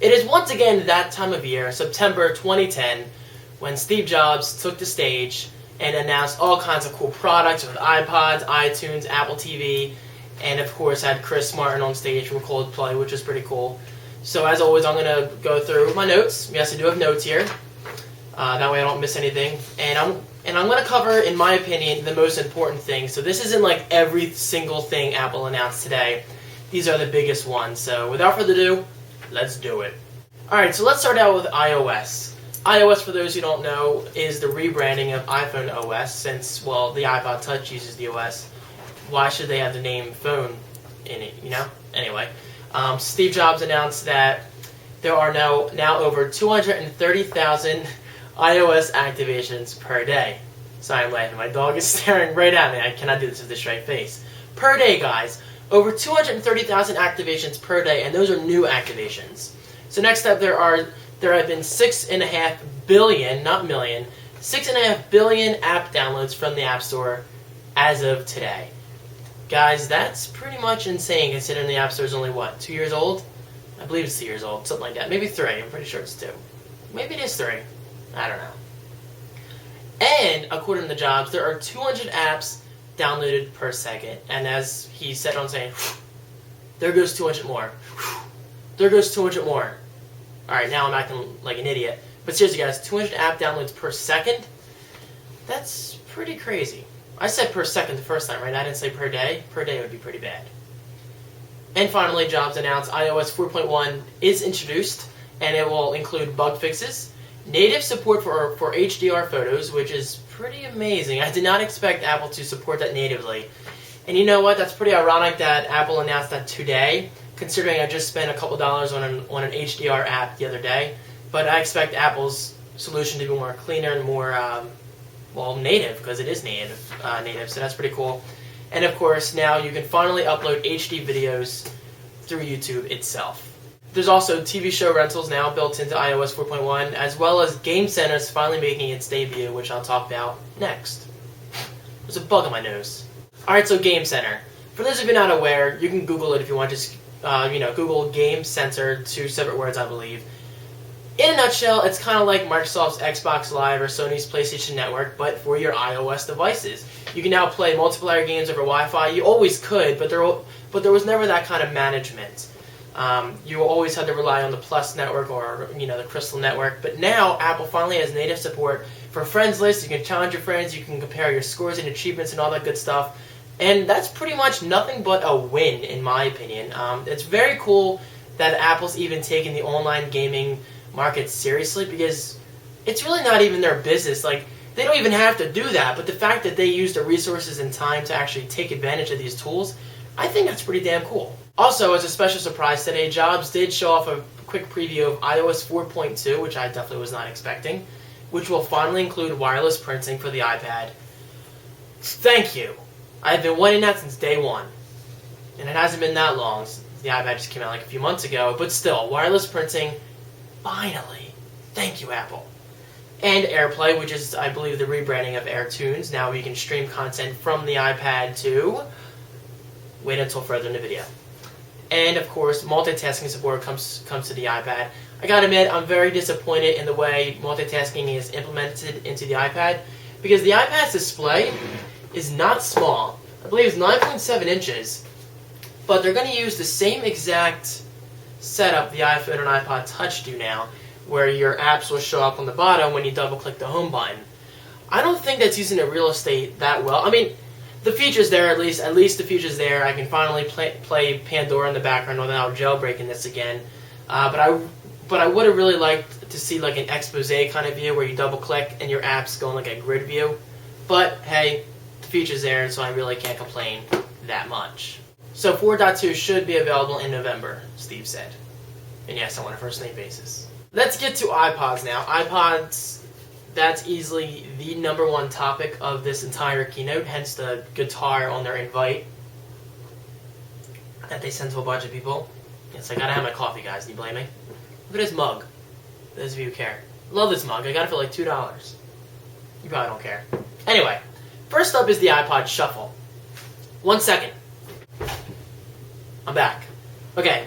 It is once again that time of year, September 2010, when Steve Jobs took the stage and announced all kinds of cool products with iPods, iTunes, Apple TV, and of course had Chris Martin on stage from Coldplay, which was pretty cool. So as always, I'm going to go through my notes. Yes, I do have notes here. That way I don't miss anything. And I'm going to cover, in my opinion, the most important things. So this isn't like every single thing Apple announced today. These are the biggest ones. So without further ado, let's do it. Alright, so let's start out with iOS. iOS, for those who don't know, is the rebranding of iPhone OS since, well, the iPod Touch uses the OS. Why should they have the name phone in it, you know? Anyway, Steve Jobs announced that there are now over 230,000 iOS activations per day. Sorry, I'm laughing. My dog is staring right at me. I cannot do this with a straight face. Per day, guys. Over 230,000 activations per day, and those are new activations. So next up, there have been 6.5 billion, not million, 6.5 billion app downloads from the App Store as of today. Guys, that's pretty much insane considering the App Store is only, what, 2 years old? I believe it's 2 years old, something like that. Maybe 3. I'm pretty sure it's 2. Maybe it is 3. I don't know. And, according to Jobs, there are 200 apps downloaded per second. And as he said on saying, there goes 200 more. There goes 200 more. Alright, now I'm acting like an idiot. But seriously, guys, 200 app downloads per second? That's pretty crazy. I said per second the first time, right? I didn't say per day. Per day would be pretty bad. And finally, Jobs announced iOS 4.1 is introduced, and it will include bug fixes, native support for HDR photos, which is pretty amazing. I did not expect Apple to support that natively. And you know what? That's pretty ironic that Apple announced that today, considering I just spent a couple dollars on an HDR app the other day. But I expect Apple's solution to be more cleaner and more, native, because it is native, so that's pretty cool. And of course, now you can finally upload HD videos through YouTube itself. There's also TV show rentals now built into iOS 4.1, as well as Game Center's finally making its debut, which I'll talk about next. There's a bug on my nose. Alright, so Game Center. For those of you not aware, you can Google it if you want. Just, Google Game Center, 2 separate words, I believe. In a nutshell, it's kind of like Microsoft's Xbox Live or Sony's PlayStation Network, but for your iOS devices. You can now play multiplayer games over Wi-Fi. You always could, but there was never that kind of management. You always had to rely on the Plus network or the Crystal network. But now Apple finally has native support for friends lists. You can challenge your friends. You can compare your scores and achievements and all that good stuff. And that's pretty much nothing but a win, in my opinion. It's very cool that Apple's even taking the online gaming market seriously, because it's really not even their business. Like, they don't even have to do that, but the fact that they use the resources and time to actually take advantage of these tools, I think that's pretty damn cool. Also, as a special surprise today, Jobs did show off a quick preview of iOS 4.2, which I definitely was not expecting, which will finally include wireless printing for the iPad. Thank you! I've been wanting that since day one. And it hasn't been that long. The iPad just came out like a few months ago, but still, wireless printing, finally. Thank you, Apple. And AirPlay, which is, I believe, the rebranding of AirTunes. Now we can stream content from the iPad to... Wait until further in the video. And, of course, multitasking support comes to the iPad. I gotta admit, I'm very disappointed in the way multitasking is implemented into the iPad, because the iPad's display is not small. I believe it's 9.7 inches, but they're going to use the same exact setup the iPhone and iPod Touch do now, where your apps will show up on the bottom when you double-click the home button. I don't think that's using the real estate that well. I mean, the feature's there at least the feature's there. I can finally play Pandora in the background without jailbreaking this again. But I would have really liked to see like an expose kind of view where you double-click and your apps go in like a grid view. But hey, the feature's there, so I really can't complain that much. So 4.2 should be available in November, Steve said. And yes, I'm on a first-name basis. Let's get to iPods now. iPods, that's easily the #1 topic of this entire keynote, hence the guitar on their invite that they sent to a bunch of people. Yes, I gotta have my coffee, guys. Do you blame me? Look at this mug. Those of you who care. Love this mug. I got it for like $2. You probably don't care. Anyway, first up is the Ipod Shuffle. 1 second. I'm back. Okay,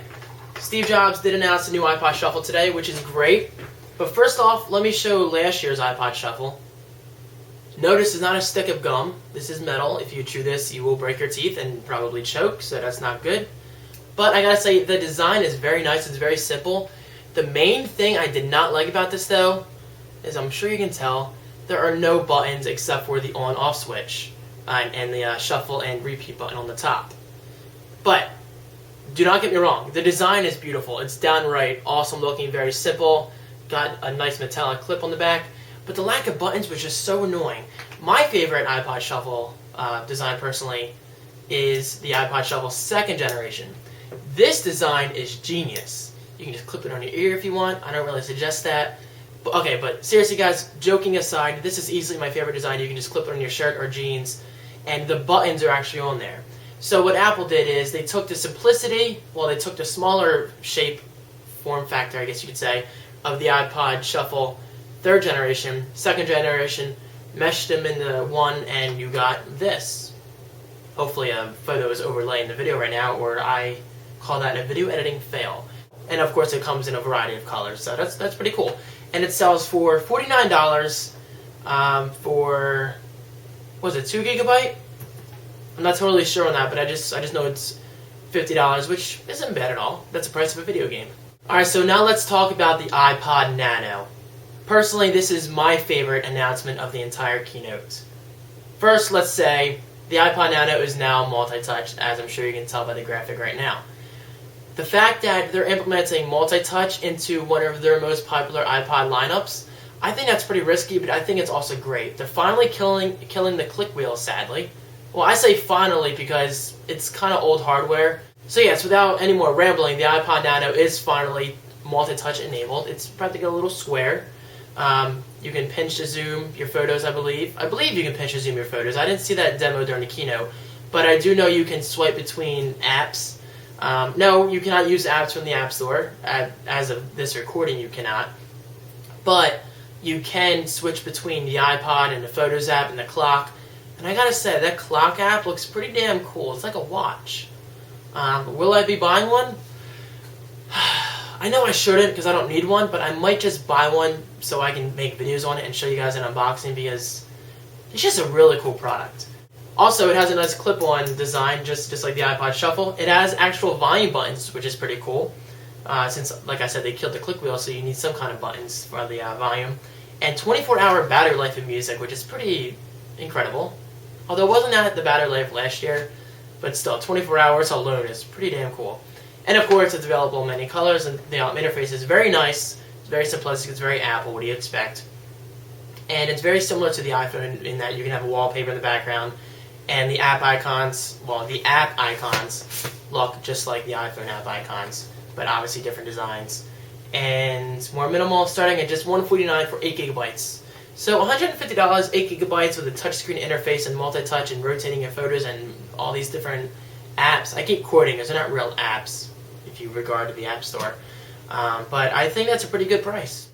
Steve Jobs did announce a new Ipod Shuffle today, which is great. But first off, let me show last year's Ipod Shuffle. Notice it's not a stick of gum. This is metal. If you chew this, you will break your teeth and probably choke, so that's not good. But I gotta say, the design is very nice. It's very simple. The main thing I did not like about this, though, is I'm sure you can tell, there are no buttons except for the on-off switch and the shuffle and repeat button on the top. But do not get me wrong, the design is beautiful. It's downright awesome looking, very simple. Got a nice metallic clip on the back. But the lack of buttons was just so annoying. My favorite Ipod Shuffle design, personally, is the Ipod Shuffle 2nd generation. This design is genius. You can just clip it on your ear if you want. I don't really suggest that. But, okay, but seriously, guys, joking aside, this is easily my favorite design. You can just clip it on your shirt or jeans, and the buttons are actually on there. So what Apple did is they took the simplicity, well, they took the smaller shape, form factor, I guess you could say, of the Ipod Shuffle 3rd generation, 2nd generation, meshed them into one, and you got this. Hopefully a photo is overlaying the video right now, or I call that a video editing fail. And of course it comes in a variety of colors, so that's pretty cool. And it sells for $49 for, was it 2 gigabyte? I'm not totally sure on that, but I just know it's $50, which isn't bad at all. That's the price of a video game. Alright, so now let's talk about the Ipod Nano. Personally, this is my favorite announcement of the entire keynote. First, let's say the Ipod Nano is now multi-touch, as I'm sure you can tell by the graphic right now. The fact that they're implementing multi-touch into one of their most popular iPod lineups, I think that's pretty risky, but I think it's also great. They're finally killing the click wheel, sadly. Well, I say finally because it's kind of old hardware. So yes, without any more rambling, the Ipod Nano is finally multi-touch enabled. It's practically a little square. You can pinch to zoom your photos, I believe. I believe you can pinch to zoom your photos. I didn't see that demo during the keynote, but I do know you can swipe between apps. No, you cannot use apps from the App Store. As of this recording, you cannot. But you can switch between the iPod and the Photos app and the clock. And I gotta say, that clock app looks pretty damn cool. It's like a watch. Will I be buying one? I know I shouldn't because I don't need one, but I might just buy one so I can make videos on it and show you guys an unboxing because it's just a really cool product. Also, it has a nice clip-on design, just like the Ipod Shuffle. It has actual volume buttons, which is pretty cool. Since, like I said, they killed the click wheel, so you need some kind of buttons for the volume. And 24-hour battery life of music, which is pretty incredible. Although it wasn't at the battery life last year, but still, 24 hours alone is pretty damn cool. And of course, it's available in many colors, and the interface is very nice. It's very simplistic. It's very Apple. What do you expect? And it's very similar to the iPhone in that you can have a wallpaper in the background, and the app icons, well, the app icons look just like the iPhone app icons, but obviously different designs. And more minimal, starting at just $149 for 8 gigabytes. So $150, 8 gigabytes with a touchscreen interface and multi-touch and rotating your photos and all these different apps. I keep quoting because they're not real apps if you regard to the App Store. But I think that's a pretty good price.